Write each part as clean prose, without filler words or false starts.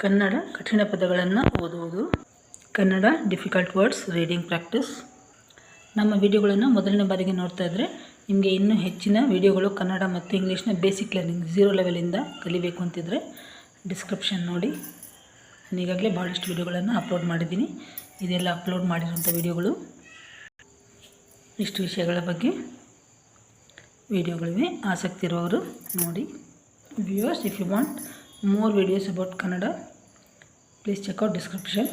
ಕನ್ನಡ ಕಠಿಣ ಪದಗಳನ್ನು ಓದುವುದು. Kannada difficult words reading practice. ನಮ್ಮ ವಿಡಿಯೋಗಳನ್ನು ಮೊದಲನೇ ಬಾರಿಗೆ ನೋಡ್ತಾ ಇದ್ದರೆ ನಿಮಗೆ ಇನ್ನೂ ಹೆಚ್ಚಿನ ವಿಡಿಯೋಗಳು ಕನ್ನಡ ಮತ್ತು ಇಂಗ್ಲೀಷ್ನ ಬೇಸಿಕ್ ಲರ್ನಿಂಗ್ 0 ಲೆವೆಲಿಂದ ಕಲಿಬೇಕು ಅಂತಿದ್ದರೆ ಡಿಸ್ಕ್ರಿಪ್ಷನ್ ನೋಡಿ. ನಾನು ಈಗಾಗಲೇ ಭಾಳಷ್ಟು ವಿಡಿಯೋಗಳನ್ನು ಅಪ್ಲೋಡ್ ಮಾಡಿದ್ದೀನಿ. ಇದೆಲ್ಲ ಅಪ್ಲೋಡ್ ಮಾಡಿರೋಂಥ ವಿಡಿಯೋಗಳು. ಇಷ್ಟು ವಿಷಯಗಳ ಬಗ್ಗೆ ವಿಡಿಯೋಗಳಿವೆ. ಆಸಕ್ತಿ ಇರುವವರು ನೋಡಿ. Viewers, if you want more videos about Kannada, please check out description.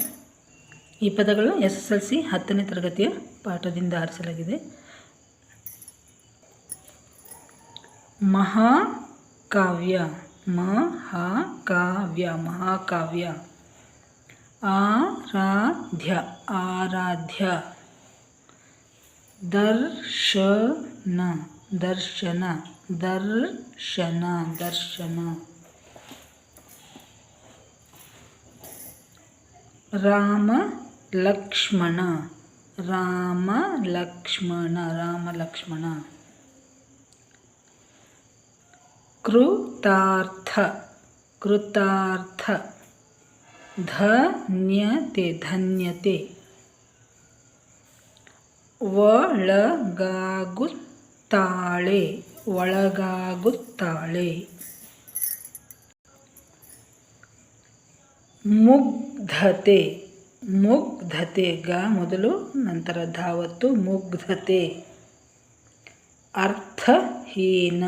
ಈ ಪದಗಳು SSLC 10ನೇ ತರಗತಿಯ ಪಾಠದಿಂದ ಆರಿಸಲಾಗಿದೆ. ಮಹಾಕಾವ್ಯ, ಮಹಾಕಾವ್ಯ, ಮಹಾಕಾವ್ಯ. ಆರಾಧ್ಯ, ಆರಾಧ್ಯ. ದರ್ಶನ, ದರ್ಶನ, ದರ್ಶನ, ದರ್ಶನ. ರಾಮ ಲಕ್ಷ್ಮಣ, ರಾಮ ಲಕ್ಷ್ಮಣ, ರಾಮ ಲಕ್ಷ್ಮಣ. ಕೃತಾರ್ಥ, ಕೃತಾರ್ಥ. ಧನ್ಯತೆ, ಧನ್ಯತೆ. ಒಳಗಾಗುತ್ತಾಳೆ, ಒಳಗಾಗುತ್ತಾಳೆ. ಮುಗ್ಧತೆ, ಮುಗ್ಧತೆ. ಗ ಮೊದಲು ನಂತರ ಧಾವತ್ತು. ಮುಗ್ಧತೆ. ಅರ್ಥಹೀನ,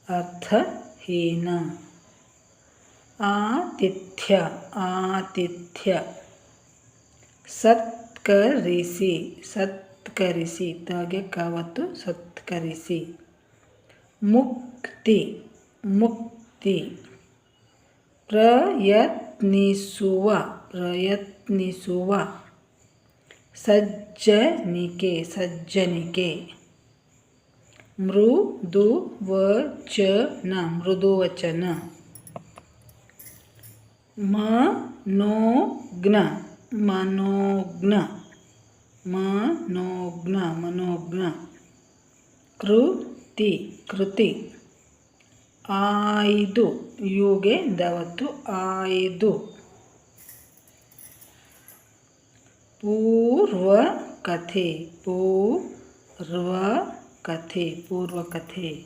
ಅರ್ಥಹೀನ. ಆತಿಥ್ಯ, ಆತಿಥ್ಯ. ಸತ್ಕರಿಸಿ, ಸತ್ಕರಿಸಿ. ತಾಗೆ ಕಾವತ್ತು. ಸತ್ಕರಿಸಿ. ಮುಕ್ತಿ, ಮುಕ್ತಿ. ಪ್ರಯತ್ನಿಸುವ, ಪ್ರಯತ್ನಿಸುವ. ಸಜ್ಜನಿಕೆ, ಸಜ್ಜನಿಕೆ. ಮೃದುವಚನ, ಮೃದುವಚನ. ಮನೋಜ್ಞ, ಮನೋಜ್ಞ, ಮನೋಜ್ಞ, ಮನೋಜ್ಞ. ಕೃತಿ, ಕೃತಿ. ಆಯ್ದು, ಯುಗೆ ಧಾವತ್ತು. ಆಯ್ದು. ಪೂರ್ವಕಥೆ, ಪೂರ್ವಕಥೆ, ಪೂರ್ವಕಥೆ.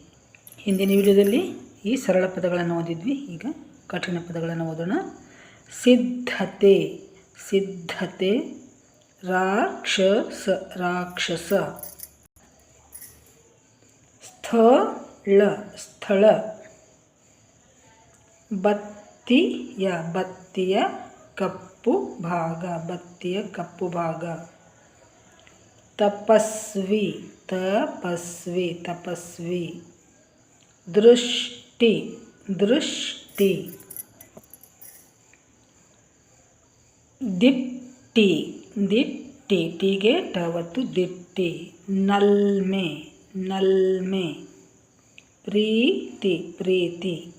ಹಿಂದಿನ ವಿಡಿಯೋದಲ್ಲಿ ಈ ಸರಳ ಪದಗಳನ್ನು ಓದಿದ್ವಿ. ಈಗ ಕಠಿಣ ಪದಗಳನ್ನು ಓದೋಣ. ಸಿದ್ಧತೆ, ಸಿದ್ಧತೆ. ರಾಕ್ಷಸ, ರಾಕ್ಷಸ. ಸ್ಥಳ, ಸ್ಥಳ. ಬತ್ತಿಯ, ಬತ್ತಿಯ ಕಪ್ಪು ಭಾಗ, ಬತ್ತಿಯ ಕಪ್ಪು ಭಾಗ. ತಪಸ್ವಿ, ತಪಸ್ವಿ, ತಪಸ್ವಿ. ದೃಷ್ಟಿ, ದೃಷ್ಟಿ. ದಿಟ್ಟಿ, ದಿಟ್ಟಿ. ಟೀಗೆ ಟಾವತ್ತು. ದಿಟ್ಟಿ. ನಲ್ಮೆ, ನಲ್ಮೆ. ಪ್ರೀತಿ, ಪ್ರೀತಿ.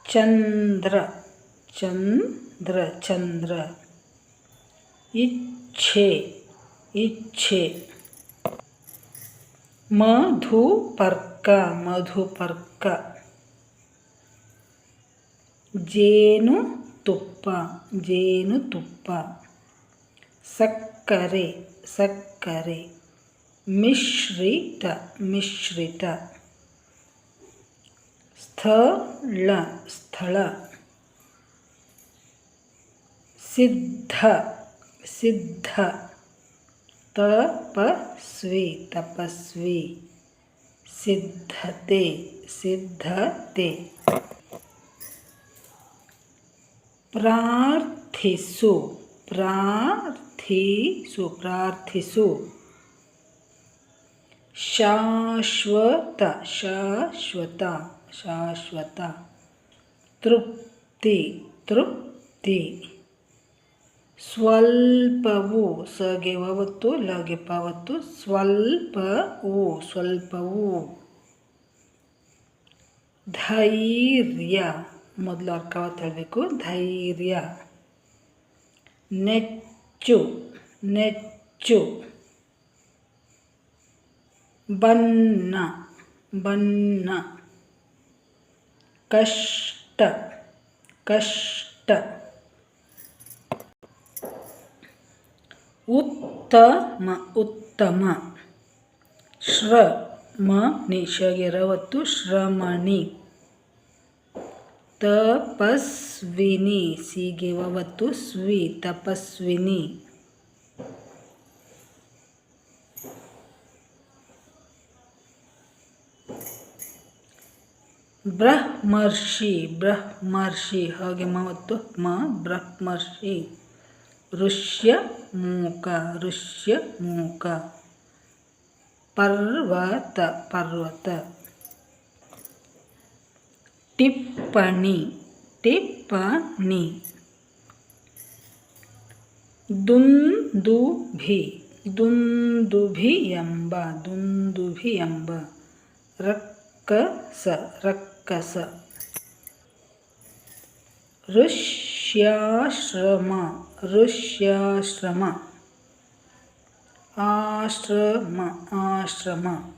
ಚಂದ್ರ, ಚಂದ್ರ, ಚಂದ್ರ. ಇಚ್ಛೆ, ಇಚ್ಛೆ. ಮಧುಪರ್ಕ, ಮಧುಪರ್ಕ. ಜೇನುತುಪ್ಪ, ಜೇನುತುಪ್ಪ. ಸಕ್ಕರೆ, ಸಕ್ಕರೆ. ಮಿಶ್ರಿತ, ಮಿಶ್ರಿತ. ಸ್ಥಳ, ಸ್ಥಳ. ಸಿದ್ಧ, ಸಿದ್ಧ. ತಪಸ್ವಿ, ತಪಸ್ವಿ. ಸಿದ್ಧತೆ, ಸಿದ್ಧತೆ. ಪ್ರಾರ್ಥಿಸು, ಪ್ರಾರ್ಥಿಸು, ಪ್ರಾರ್ಥಿಸು. ಶಾಶ್ವತ, ಶಾಶ್ವತ, ಶಾಶ್ವತ. ತೃಪ್ತಿ, ತೃಪ್ತಿ. ಸ್ವಲ್ಪವು, ಸಗೆ ಒತ್ತು, ಲಗೆ ಪಾವತ್ತು. ಸ್ವಲ್ಪವು, ಸ್ವಲ್ಪವು. ಧೈರ್ಯ, ಮೊದಲು ಅರ್ಕಾವತ್ತು ಹೇಳಬೇಕು. ಧೈರ್ಯ. ನೆಚ್ಚು, ನೆಚ್ಚು. ಬಣ್ಣ, ಬಣ್ಣ. ಕಷ್ಟ, ಕಷ್ಟ. ಉತ್ತಮ ಉತ್ತಮ. ಶ್ರಮಣಿ ಶಗೆ ರವತ್ತು ಶ್ರಮಣಿ. ತಪಸ್ವಿನಿ ಸಿಗೆ ವವತ್ತು ಸ್ವಿ ತಪಸ್ವಿನಿ. ಬ್ರಹ್ಮರ್ಷಿ ಬ್ರಹ್ಮರ್ಷಿ ಹಾಗೆ ಮವತ್ತು ಮ ಬ್ರಹ್ಮರ್ಷಿ. ಋಷ್ಯಮೂಕ ಋಷ್ಯಮೂಕ. ಪರ್ವತ ಪರ್ವತ. ಟಿಪ್ಪಣಿ ಟಿಪ್ಪಣಿ. ದುಂದುಭಿ ದುಂದುಭಿ ಎಂಬ ದುಂದುಭಿ ಎಂಬ. ರಕ್ಕಸ ರಕ್ಕಸ. ಋಷ್ಯಾಶ್ರಮ ಋಷ್ಯಾಶ್ರಮ. ಆಶ್ರಮ ಆಶ್ರಮ.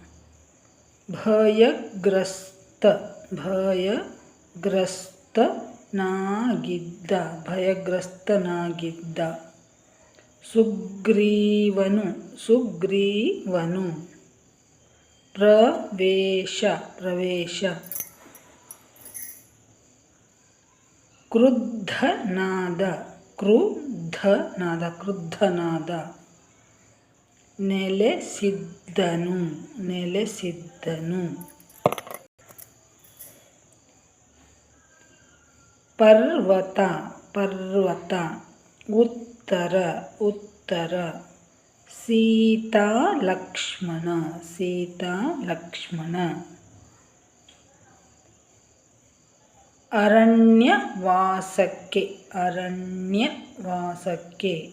ಭಯಗ್ರಸ್ತ ಭಯಗ್ರಸ್ತನಾಗಿದ್ದ ಭಯಗ್ರಸ್ತನಾಗಿದ್ದ. ಸುಗ್ರೀವನು ಸುಗ್ರೀವನು. ಪ್ರವೇಶ ಪ್ರವೇಶ. ಕ್ರುದ್ಧನಾದ ಕ್ರುದ್ಧನಾದ ಕ್ರುದ್ಧನಾದ. ನೆಲೆಸಿದ್ದನು ನೆಲೆಸಿದ್ದನು. ಪರ್ವತ ಪರ್ವತ. ಉತ್ತರ ಉತ್ತರ. ಸೀತಾ ಲಕ್ಷ್ಮಣ ಸೀತಾ ಲಕ್ಷ್ಮಣ. ಅರಣ್ಯವಾಸಕ್ಕೆ ಅರಣ್ಯವಾಸಕ್ಕೆ.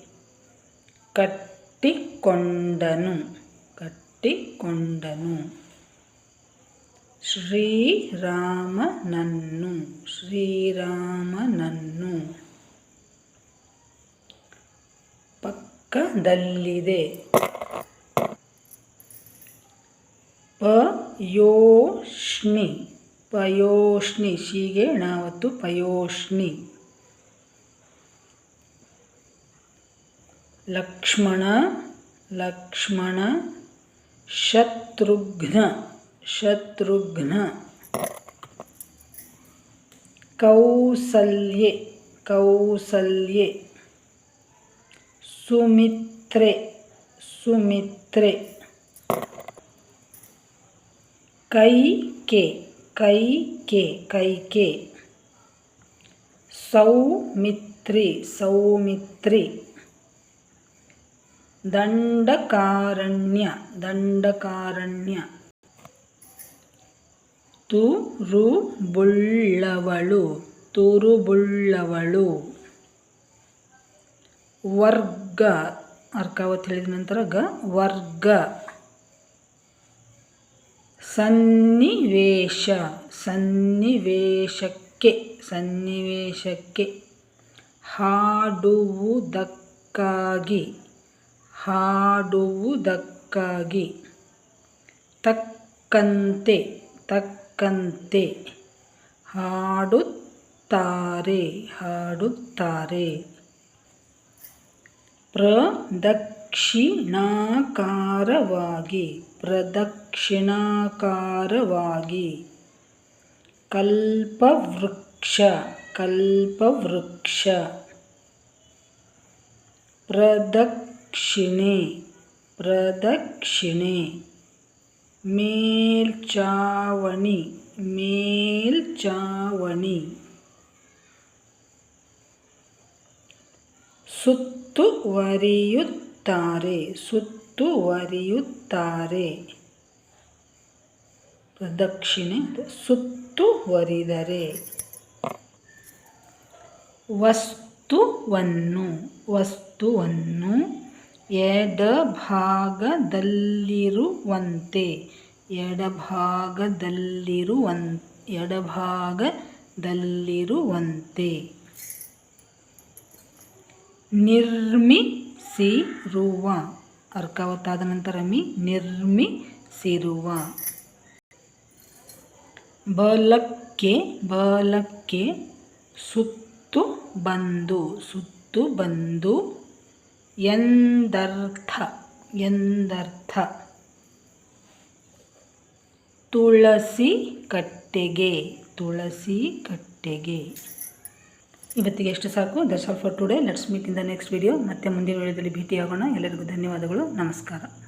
ಕಟ್ಟಿಕೊಂಡನು ಕಟ್ಟಿಕೊಂಡನು. ಶ್ರೀರಾಮನನ್ನು ಶ್ರೀರಾಮನನ್ನು. ಪಕ್ಕದಲ್ಲಿದೆ. ಪಯೋಷ್ಣಿ ಪಯೋಷ್ಣಿ ಶೀಗೆ ಣಾವತ್ತು ಪಯೋಷ್ಣಿ. ಲಕ್ಷ್ಮಣ ಲಕ್ಷ್ಮಣ. ಶತ್ರುಘ್ನ ಶತ್ರುಘ್ನ. ಕೌಸಲ್ಯೆ ಕೌಸಲ್ಯೆ. ಸುಮಿತ್ರೆ ಸುಮಿತ್ರೆ. ಕೈಕೆ ಕೈಕೆ ಕೈಕೆ. ಸೌಮಿತ್ರಿ ಸೌಮಿತ್ರಿ. ದಂಡಕಾರಣ್ಯ ದಂಡಕಾರಣ್ಯ. ತುರುಬುಳ್ಳವಳು ತುರುಬುಳ್ಳವಳು. ವರ್ಗ ಅರ್ಕಾವತ್ ಹೇಳಿದ ನಂತರ ಗ ವರ್ಗ. ಸನ್ನಿವೇಶ ಸನ್ನಿವೇಶಕ್ಕೆ ಸನ್ನಿವೇಶಕ್ಕೆ. ಹಾಡುವುದಕ್ಕಾಗಿ ಹಾಡುವುದಕ್ಕಾಗಿ. ತಕ್ಕಂತೆ ತಕ್ಕಂತೆ. ಹಾಡುತ್ತಾರೆ ಹಾಡುತ್ತಾರೆ. ಪ್ರದಕ್ಷಿಣಾಕಾರವಾಗಿ ಪ್ರದಕ್ಷಿಣಾಕಾರವಾಗಿ. ಕಲ್ಪವೃಕ್ಷ ಕಲ್ಪವೃಕ್ಷ. ಪ್ರದಕ್ಷಿಣೆ ಪ್ರದಕ್ಷಿಣೆ. ಮೇಲ್ಚಾವಣಿ ಮೇಲ್ಚಾವಣಿ. ಸುತ್ತುವರಿಯುತ್ತಾರೆ ಸುತ್ತುವರಿಯುತ್ತಾರೆ. ಪ್ರದಕ್ಷಿಣೆ ಸುತ್ತುವರಿದರೆ. ವಸ್ತುವನ್ನು ವಸ್ತುವನ್ನು. ಎಡಭಾಗದಲ್ಲಿರುವಂತೆ ಎಡಭಾಗದಲ್ಲಿರುವಂತೆ. ನಿರ್ಮಿಸಿರುವ ಅರ್ಕಾವತ್ತಾದ ನಂತರ ಮಿ ನಿರ್ಮಿಸಿರುವ. ಬಲಕ್ಕೆ ಬಲಕ್ಕೆ. ಸುತ್ತ ಬಂದು, ಸುತ್ತು ಬಂದು. ಎಂದರ್ಥ, ಎಂದರ್ಥ. ತುಳಸಿ ಕಟ್ಟೆಗೆ, ತುಳಸಿ ಕಟ್ಟೆಗೆ. ಇವತ್ತಿಗೆ ಎಷ್ಟು ಸಾಕು. That's all for today. Let's meet in the next video. ಮತ್ತೆ ಮುಂದಿನ ವಿಡಿಯೋದಲ್ಲಿ ಭೇಟಿಯಾಗೋಣ. ಎಲ್ಲರಿಗೂ ಧನ್ಯವಾದಗಳು. ನಮಸ್ಕಾರ.